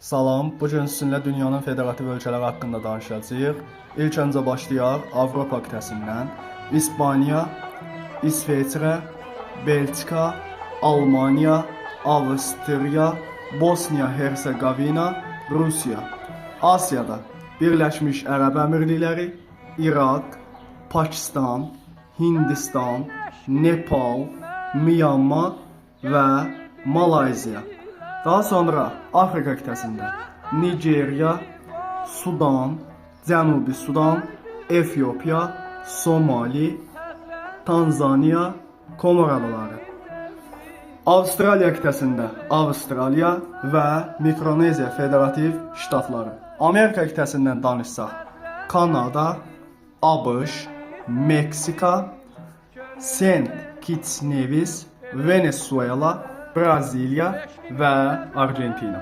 Salam, bu gün sizinlə dünyanın federativ ölkələri haqqında danışacağıq. İlk öncə başlayaq Avropa qitəsindən. İspaniya, İsveçrə, Belçika, Almaniya, Avstriya, Bosniya, Hersegovina, Rusiya. Asiyada Birləşmiş Ərəb Əmirlikləri, İraq, Pakistan, Hindistan, Nepal, Myanmar və Malayziya. Daha sonra Afrika qitəsində Nigeriya, Sudan, Cənubi Sudan, Efiopiya, Somali, Tanzaniya, Komor adaları. Avstraliya qitəsində Avstraliya və Mikroneziya Federativ Ştatları. Amerika qitəsindən danışsaq, Kanada, ABŞ, Meksika, Saint Kitts Nevis, Venezuela, Braziliya və Argentina.